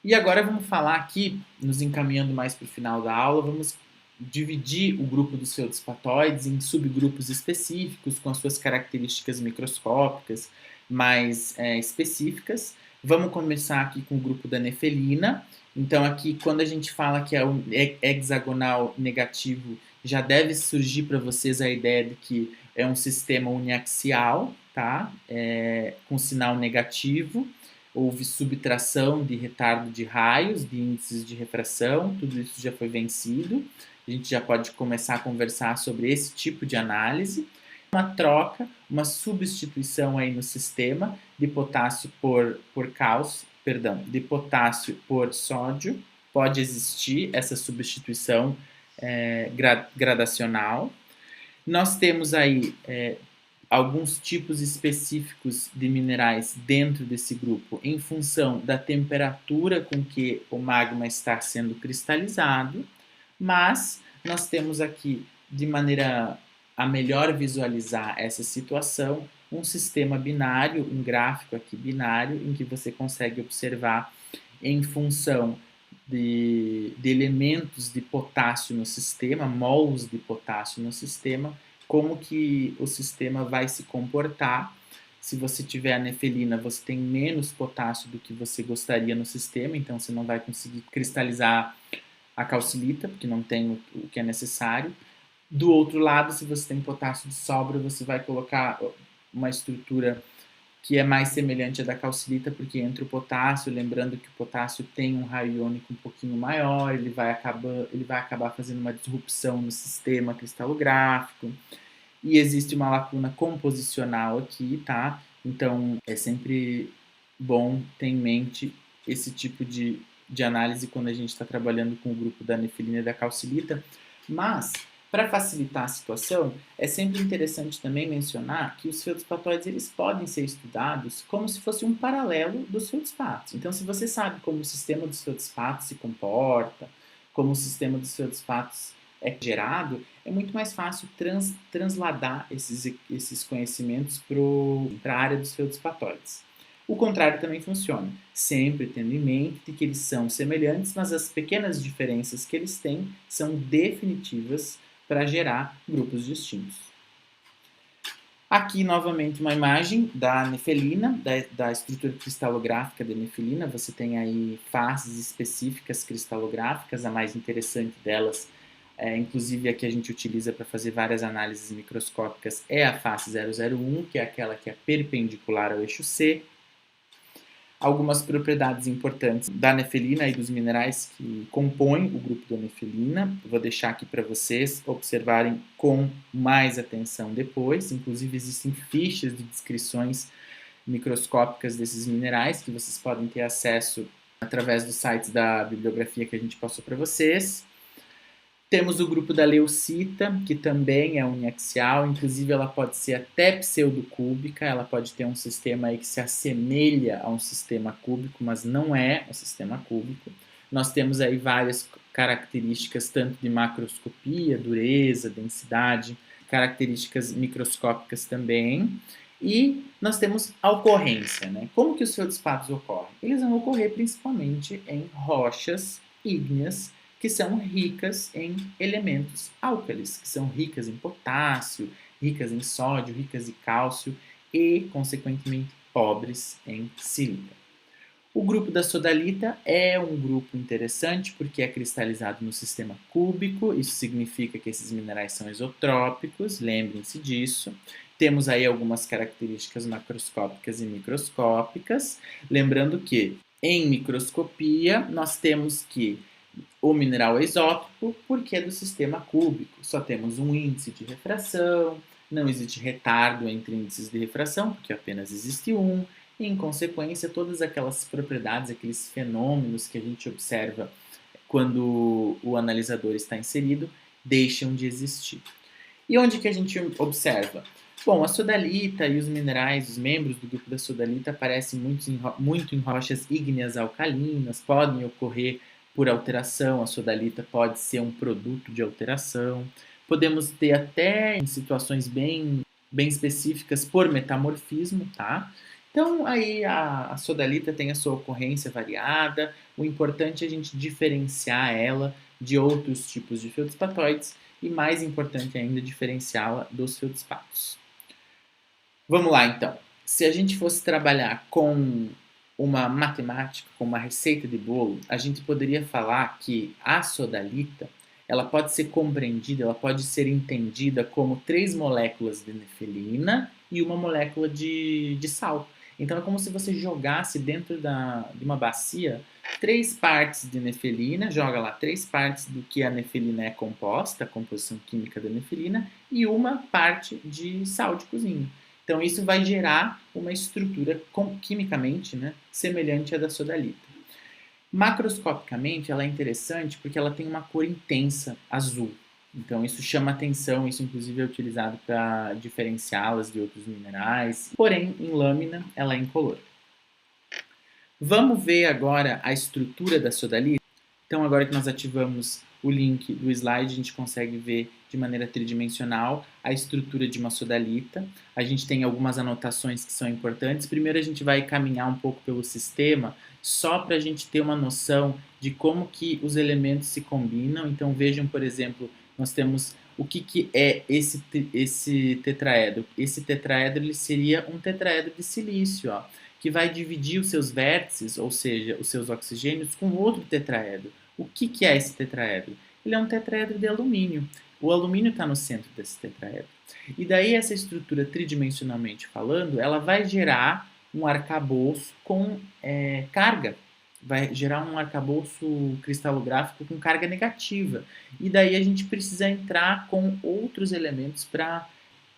E agora vamos falar aqui, nos encaminhando mais para o final da aula, vamos dividir o grupo dos feldspatóides em subgrupos específicos, com as suas características microscópicas mais específicas. Vamos começar aqui com o grupo da nefelina. Então aqui, quando a gente fala que é o hexagonal negativo, já deve surgir para vocês a ideia de que é um sistema uniaxial, tá? Com sinal negativo. Houve subtração de retardo de raios, de índices de refração, tudo isso já foi vencido. A gente já pode começar a conversar sobre esse tipo de análise. Uma troca, uma substituição aí no sistema de potássio por cálcio, perdão, de potássio por sódio. Pode existir essa substituição gradacional. Nós temos aí alguns tipos específicos de minerais dentro desse grupo em função da temperatura com que o magma está sendo cristalizado, mas nós temos aqui, de maneira a melhor visualizar essa situação, um sistema binário, um gráfico aqui binário, em que você consegue observar em função de elementos de potássio no sistema, mols de potássio no sistema, como que o sistema vai se comportar. Se você tiver a nefelina, você tem menos potássio do que você gostaria no sistema, então você não vai conseguir cristalizar a calcilita, porque não tem o que é necessário. Do outro lado, se você tem potássio de sobra, você vai colocar uma estrutura que é mais semelhante à da calcilita, porque entra o potássio, lembrando que o potássio tem um raio iônico um pouquinho maior, ele vai acabar fazendo uma disrupção no sistema cristalográfico, e existe uma lacuna composicional aqui, tá? Então, é sempre bom ter em mente esse tipo de análise quando a gente está trabalhando com o grupo da nefelina e da calcilita, mas para facilitar a situação, é sempre interessante também mencionar que os feldspatóides eles podem ser estudados como se fosse um paralelo dos feldspatos. Então, se você sabe como o sistema dos feldspatos se comporta, como o sistema dos feldspatos é gerado, é muito mais fácil transladar esses conhecimentos para a área dos feldspatóides. O contrário também funciona, sempre tendo em mente que eles são semelhantes, mas as pequenas diferenças que eles têm são definitivas para gerar grupos distintos. Aqui, novamente, uma imagem da nefelina, da estrutura cristalográfica da nefelina. Você tem aí faces específicas cristalográficas, a mais interessante delas, inclusive a que a gente utiliza para fazer várias análises microscópicas, é a face 001, que é aquela que é perpendicular ao eixo C. Algumas propriedades importantes da nefelina e dos minerais que compõem o grupo da nefelina. Vou deixar aqui para vocês observarem com mais atenção depois. Inclusive, existem fichas de descrições microscópicas desses minerais que vocês podem ter acesso através dos sites da bibliografia que a gente passou para vocês. Temos o grupo da leucita, que também é uniaxial, inclusive ela pode ser até pseudocúbica, ela pode ter um sistema aí que se assemelha a um sistema cúbico, mas não é um sistema cúbico. Nós temos aí várias características, tanto de macroscopia, dureza, densidade, características microscópicas também. E nós temos a ocorrência, né? Como que os feldspatos ocorrem? Eles vão ocorrer principalmente em rochas ígneas, que são ricas em elementos álcalis, que são ricas em potássio, ricas em sódio, ricas em cálcio e, consequentemente, pobres em sílica. O grupo da sodalita é um grupo interessante porque é cristalizado no sistema cúbico, isso significa que esses minerais são isotrópicos, lembrem-se disso. Temos aí algumas características macroscópicas e microscópicas, lembrando que em microscopia nós temos que o mineral é isótropo porque é do sistema cúbico. Só temos um índice de refração, não existe retardo entre índices de refração, porque apenas existe um, e, em consequência, todas aquelas propriedades, aqueles fenômenos que a gente observa quando o analisador está inserido, deixam de existir. E onde que a gente observa? Bom, a sodalita e os minerais, os membros do grupo da sodalita aparecem muito em rochas ígneas alcalinas, podem ocorrer por alteração, a sodalita pode ser um produto de alteração. Podemos ter até em situações bem específicas por metamorfismo, tá? Então, aí a sodalita tem a sua ocorrência variada, o importante é a gente diferenciar ela de outros tipos de feldspatóides e, mais importante ainda, diferenciá-la dos feldspatos. Vamos lá, então. Se a gente fosse trabalhar com uma matemática, com uma receita de bolo, a gente poderia falar que a sodalita ela pode ser compreendida, ela pode ser entendida como 3 moléculas de nefelina e uma molécula de sal. Então é como se você jogasse dentro de uma bacia 3 partes de nefelina, joga lá 3 partes do que a nefelina é composta, a composição química da nefelina, e uma parte de sal de cozinha. Então, isso vai gerar uma estrutura quimicamente, né, semelhante à da sodalita. Macroscopicamente, ela é interessante porque ela tem uma cor intensa, azul. Então, isso chama atenção, isso inclusive é utilizado para diferenciá-las de outros minerais. Porém, em lâmina, ela é incolor. Vamos ver agora a estrutura da sodalita? Então, agora que nós ativamos o link do slide, a gente consegue ver de maneira tridimensional a estrutura de uma sodalita. A gente tem algumas anotações que são importantes. Primeiro, a gente vai caminhar um pouco pelo sistema, só para a gente ter uma noção de como que os elementos se combinam. Então, vejam, por exemplo, nós temos o que é esse tetraedro. Esse tetraedro ele seria um tetraedro de silício, ó, que vai dividir os seus vértices, ou seja, os seus oxigênios, com outro tetraedro. O que é esse tetraedro? Ele é um tetraedro de alumínio. O alumínio está no centro desse tetraedro. E daí essa estrutura tridimensionalmente falando, ela vai gerar um arcabouço com carga. Vai gerar um arcabouço cristalográfico com carga negativa. E daí a gente precisa entrar com outros elementos para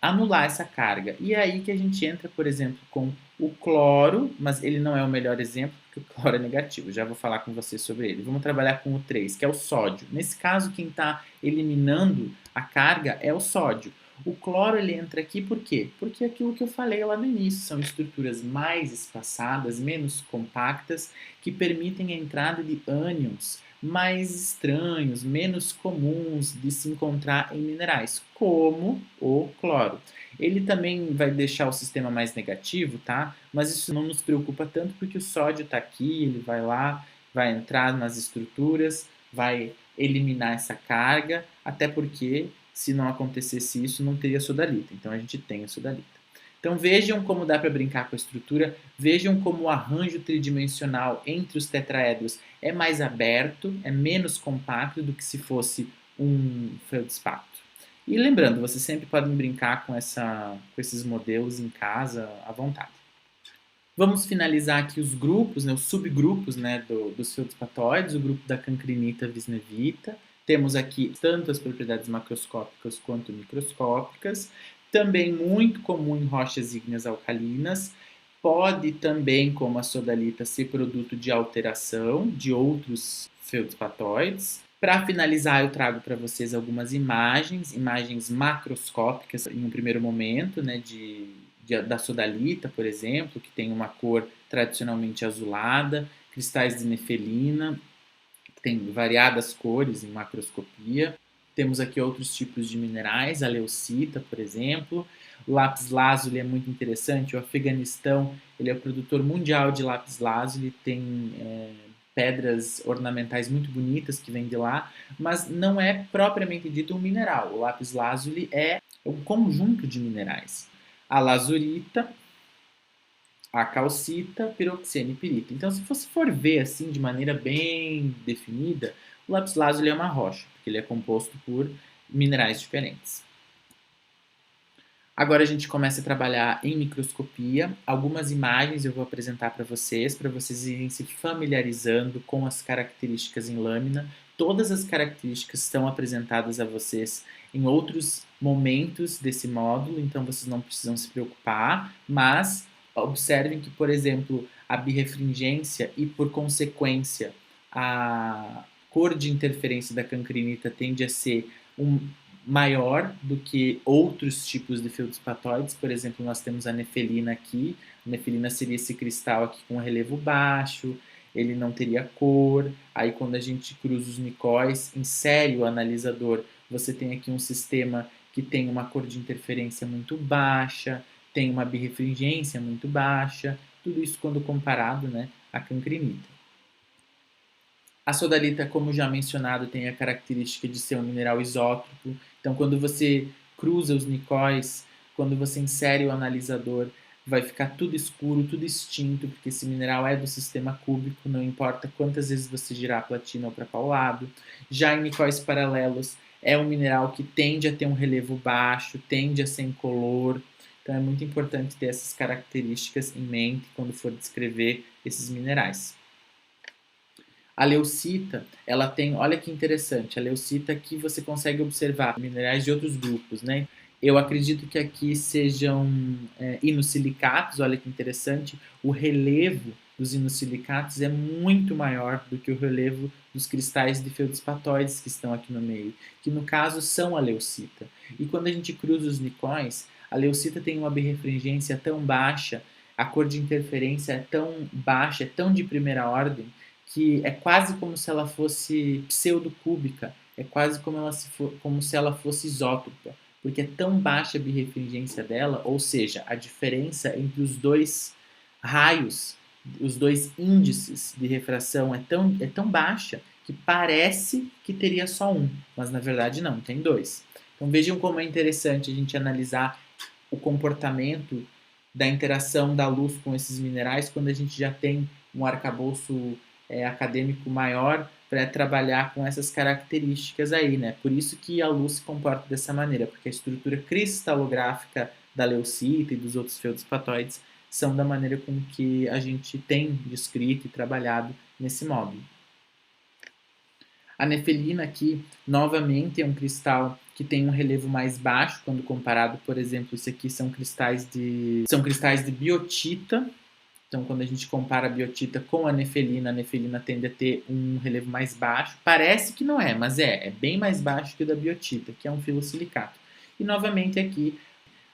anular essa carga. E é aí que a gente entra, por exemplo, com o cloro, mas ele não é o melhor exemplo, porque o cloro é negativo. Já vou falar com você sobre ele. Vamos trabalhar com o 3, que é o sódio. Nesse caso, quem está eliminando a carga é o sódio. O cloro ele entra aqui por quê? Porque é aquilo que eu falei lá no início, são estruturas mais espaçadas, menos compactas, que permitem a entrada de ânions mais estranhos, menos comuns de se encontrar em minerais, como o cloro. Ele também vai deixar o sistema mais negativo, tá? Mas isso não nos preocupa tanto porque o sódio está aqui, ele vai lá, vai entrar nas estruturas, vai eliminar essa carga, até porque se não acontecesse isso, não teria sodalita. Então a gente tem a sodalita. Então vejam como dá para brincar com a estrutura, vejam como o arranjo tridimensional entre os tetraedros é mais aberto, é menos compacto do que se fosse um feldspato. E lembrando, vocês sempre podem brincar com esses modelos em casa à vontade. Vamos finalizar aqui os grupos, né, os subgrupos, né, dos feldspatóides, o grupo da cancrinita visnevita. Temos aqui tanto as propriedades macroscópicas quanto microscópicas. Também muito comum em rochas ígneas alcalinas. Pode também, como a sodalita, ser produto de alteração de outros feldspatóides. Para finalizar, eu trago para vocês algumas imagens macroscópicas em um primeiro momento, né, da sodalita, por exemplo, que tem uma cor tradicionalmente azulada, cristais de nefelina, que tem variadas cores em macroscopia. Temos aqui outros tipos de minerais, a leucita, por exemplo. O lápis-lazuli é muito interessante. O Afeganistão ele é o produtor mundial de lápis-lazuli, tem pedras ornamentais muito bonitas que vêm de lá, mas não é propriamente dito um mineral. O lápis-lazuli é um conjunto de minerais. A lazurita, a calcita, piroxena e pirita. Então, se você for ver assim de maneira bem definida, o lápis-lazuli é uma rocha, porque ele é composto por minerais diferentes. Agora a gente começa a trabalhar em microscopia. Algumas imagens eu vou apresentar para vocês irem se familiarizando com as características em lâmina. Todas as características estão apresentadas a vocês em outros momentos desse módulo, então vocês não precisam se preocupar, mas observem que, por exemplo, a birrefringência e, por consequência, a cor de interferência da cancrinita tende a ser maior do que outros tipos de feldspatóides. Por exemplo, nós temos a nefelina aqui. A nefelina seria esse cristal aqui com relevo baixo, ele não teria cor. Aí quando a gente cruza os nicóis, insere o analisador, você tem aqui um sistema que tem uma cor de interferência muito baixa, tem uma birrefringência muito baixa, tudo isso quando comparado, né, à cancrenita. A sodalita, como já mencionado, tem a característica de ser um mineral isótropo, então quando você cruza os nicóis, quando você insere o analisador, vai ficar tudo escuro, tudo extinto, porque esse mineral é do sistema cúbico, não importa quantas vezes você girar a platina ou para qual lado. Já em nicóis paralelos, é um mineral que tende a ter um relevo baixo, tende a ser incolor, então é muito importante ter essas características em mente quando for descrever esses minerais. A leucita, ela tem, olha que interessante, a leucita aqui você consegue observar minerais de outros grupos, né? Eu acredito que aqui sejam inosilicatos, olha que interessante, o relevo dos inosilicatos é muito maior do que o relevo dos cristais de feldspatóides que estão aqui no meio, que no caso são a leucita. E quando a gente cruza os nicóis, a leucita tem uma birrefringência tão baixa, a cor de interferência é tão baixa, é tão de primeira ordem, que é quase como se ela fosse pseudocúbica, é quase como se ela fosse isótropa, porque é tão baixa a birrefringência dela, ou seja, a diferença entre os dois raios, os dois índices de refração é tão baixa que parece que teria só um, mas na verdade não, tem dois. Então vejam como é interessante a gente analisar o comportamento da interação da luz com esses minerais quando a gente já tem um arcabouço acadêmico maior para trabalhar com essas características aí, né? Por isso que a luz se comporta dessa maneira, porque a estrutura cristalográfica da leucita e dos outros feldspatóides são da maneira com que a gente tem descrito e trabalhado nesse módulo. A nefelina aqui, novamente, é um cristal que tem um relevo mais baixo quando comparado, por exemplo, isso aqui são cristais de biotita. Então, quando a gente compara a biotita com a nefelina tende a ter um relevo mais baixo. Parece que não é, mas é bem mais baixo que o da biotita, que é um filosilicato. E, novamente, aqui,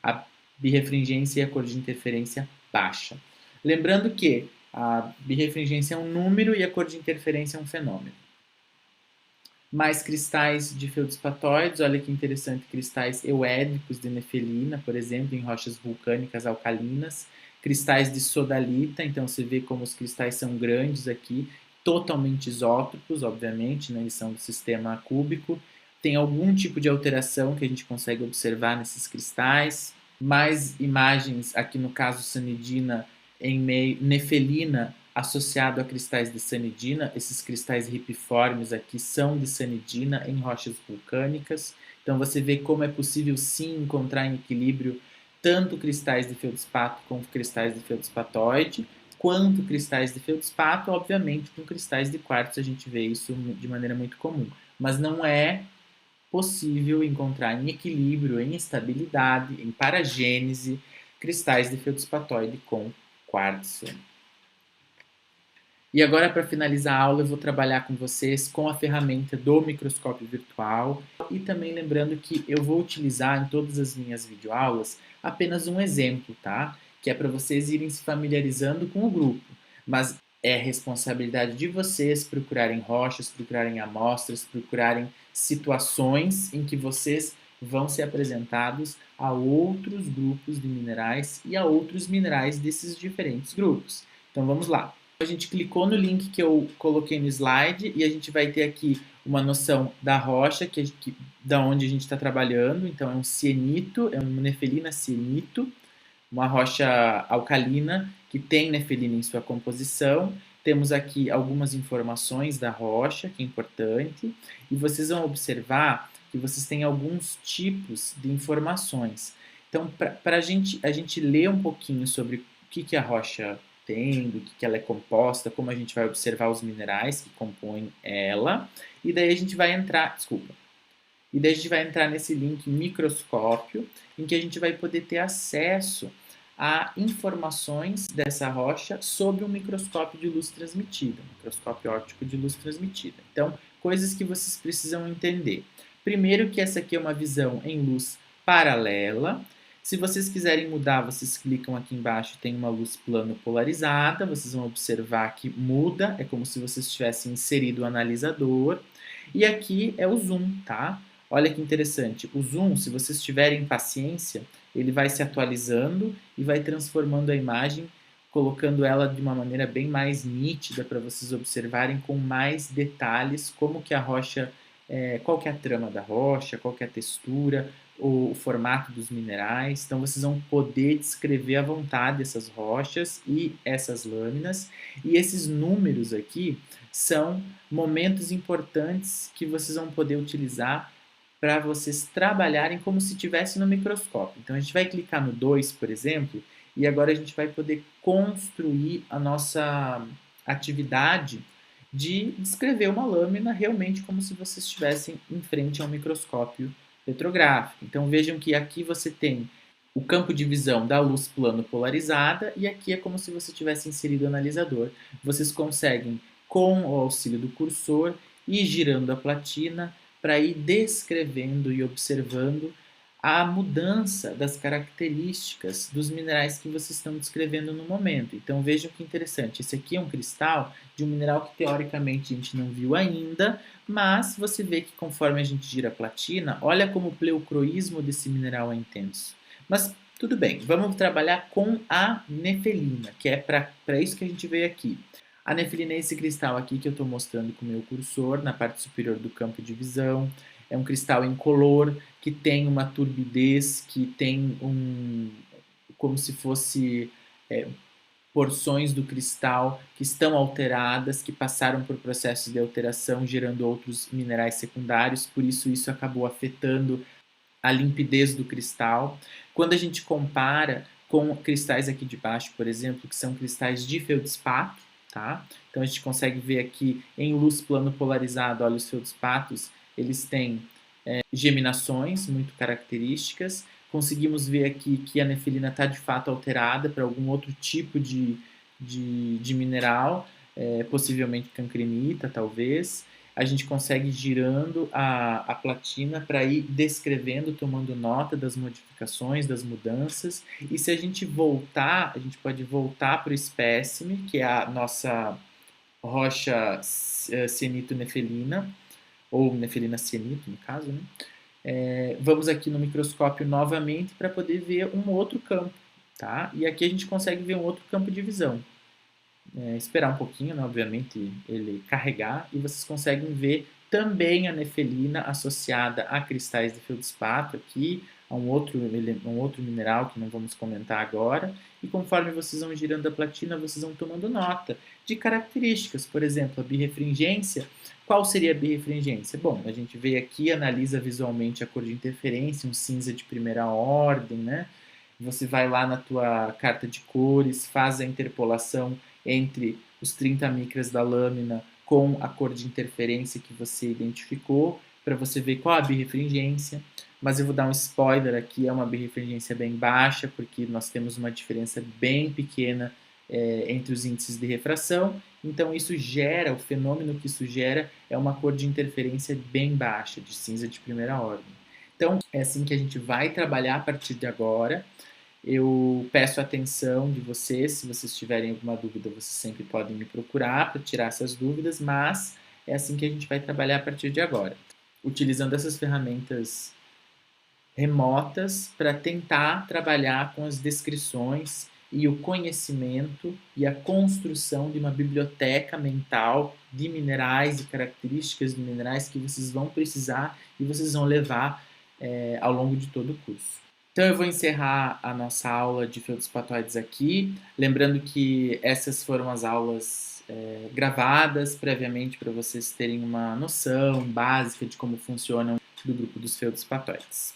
a birrefringência e a cor de interferência baixa. Lembrando que a birrefringência é um número e a cor de interferência é um fenômeno. Mais cristais de feldspatóides, olha que interessante, cristais euédricos de nefelina, por exemplo, em rochas vulcânicas alcalinas. Cristais de sodalita, então você vê como os cristais são grandes aqui, totalmente isótropos, obviamente, né? Eles são do sistema cúbico. Tem algum tipo de alteração que a gente consegue observar nesses cristais. Mais imagens, aqui no caso sanidina, em meio nefelina, associado a cristais de sanidina. Esses cristais ripiformes aqui são de sanidina em rochas vulcânicas. Então você vê como é possível sim encontrar em equilíbrio tanto cristais de feldspato com cristais de feldspatóide, quanto cristais de feldspato, obviamente com cristais de quartzo a gente vê isso de maneira muito comum. Mas não é possível encontrar em equilíbrio, em estabilidade, em paragênese, cristais de feldspatóide com quartzo. E agora, para finalizar a aula, eu vou trabalhar com vocês com a ferramenta do microscópio virtual e também lembrando que eu vou utilizar em todas as minhas videoaulas apenas um exemplo, tá? Que é para vocês irem se familiarizando com o grupo, mas é responsabilidade de vocês procurarem rochas, procurarem amostras, procurarem situações em que vocês vão ser apresentados a outros grupos de minerais e a outros minerais desses diferentes grupos. Então vamos lá. A gente clicou no link que eu coloquei no slide e a gente vai ter aqui uma noção da rocha, da onde a gente está trabalhando. Então é um cienito, é uma nefelina cienito, uma rocha alcalina que tem nefelina em sua composição. Temos aqui algumas informações da rocha, que é importante, e vocês vão observar que vocês têm alguns tipos de informações. Então, para a gente ler um pouquinho sobre o que a rocha tem, do que ela é composta, como a gente vai observar os minerais que compõem ela, e daí a gente vai entrar, nesse link microscópio, em que a gente vai poder ter acesso a informações dessa rocha sob um microscópio de luz transmitida, microscópio óptico de luz transmitida. Então, coisas que vocês precisam entender. Primeiro que essa aqui é uma visão em luz paralela. Se vocês quiserem mudar, vocês clicam aqui embaixo, tem uma luz plano polarizada, vocês vão observar que muda, é como se vocês tivessem inserido o analisador. E aqui é o zoom, tá? Olha que interessante, o zoom, se vocês tiverem paciência, ele vai se atualizando e vai transformando a imagem, colocando ela de uma maneira bem mais nítida para vocês observarem com mais detalhes como que a rocha, qual que é a trama da rocha, qual que é a textura, o formato dos minerais. Então vocês vão poder descrever à vontade essas rochas e essas lâminas. E esses números aqui são momentos importantes que vocês vão poder utilizar para vocês trabalharem como se estivesse no microscópio. Então a gente vai clicar no 2, por exemplo, e agora a gente vai poder construir a nossa atividade de descrever uma lâmina realmente como se vocês estivessem em frente a um microscópio petrográfico. Então vejam que aqui você tem o campo de visão da luz plano polarizada e aqui é como se você tivesse inserido o analisador. Vocês conseguem, com o auxílio do cursor, ir girando a platina para ir descrevendo e observando a mudança das características dos minerais que vocês estão descrevendo no momento. Então vejam que interessante, esse aqui é um cristal de um mineral que teoricamente a gente não viu ainda, mas você vê que conforme a gente gira a platina, olha como o pleocroísmo desse mineral é intenso. Mas tudo bem, vamos trabalhar com a nefelina, que é para isso que a gente veio aqui. A nefelina é esse cristal aqui que eu estou mostrando com o meu cursor na parte superior do campo de visão. É um cristal incolor que tem uma turbidez, que tem como se fosse porções do cristal que estão alteradas, que passaram por processos de alteração, gerando outros minerais secundários, por isso acabou afetando a limpidez do cristal. Quando a gente compara com cristais aqui de baixo, por exemplo, que são cristais de feldspato, tá? Então a gente consegue ver aqui em luz plano polarizado, olha os feldspatos, eles têm geminações muito características. Conseguimos ver aqui que a nefelina está de fato alterada para algum outro tipo de mineral, possivelmente cancrenita, talvez. A gente consegue ir girando a platina para ir descrevendo, tomando nota das modificações, das mudanças. E se a gente voltar, a gente pode voltar para o espécime, que é a nossa rocha cianito-nefelina, ou nefelina cianito, no caso, né? Vamos aqui no microscópio novamente para poder ver um outro campo, tá? E aqui a gente consegue ver um outro campo de visão. Esperar um pouquinho, né, obviamente, ele carregar, e vocês conseguem ver também a nefelina associada a cristais de feldspato aqui, a um outro mineral que não vamos comentar agora, e conforme vocês vão girando a platina, vocês vão tomando nota de características, por exemplo, a birrefringência. Qual seria a birrefringência? Bom, a gente veio aqui, analisa visualmente a cor de interferência, um cinza de primeira ordem, né? Você vai lá na tua carta de cores, faz a interpolação entre os 30 micras da lâmina com a cor de interferência que você identificou, para você ver qual a birrefringência. Mas eu vou dar um spoiler aqui, é uma birrefringência bem baixa, porque nós temos uma diferença bem pequena entre os índices de refração. Então isso gera, o fenômeno que isso gera é uma cor de interferência bem baixa, de cinza de primeira ordem. Então é assim que a gente vai trabalhar a partir de agora. Eu peço a atenção de vocês, se vocês tiverem alguma dúvida, vocês sempre podem me procurar para tirar essas dúvidas, mas é assim que a gente vai trabalhar a partir de agora, utilizando essas ferramentas remotas para tentar trabalhar com as descrições e o conhecimento e a construção de uma biblioteca mental de minerais e características de minerais que vocês vão precisar e vocês vão levar ao longo de todo o curso. Então eu vou encerrar a nossa aula de feldspatóides aqui, lembrando que essas foram as aulas gravadas previamente para vocês terem uma noção básica de como funcionam do grupo dos feldspatóides.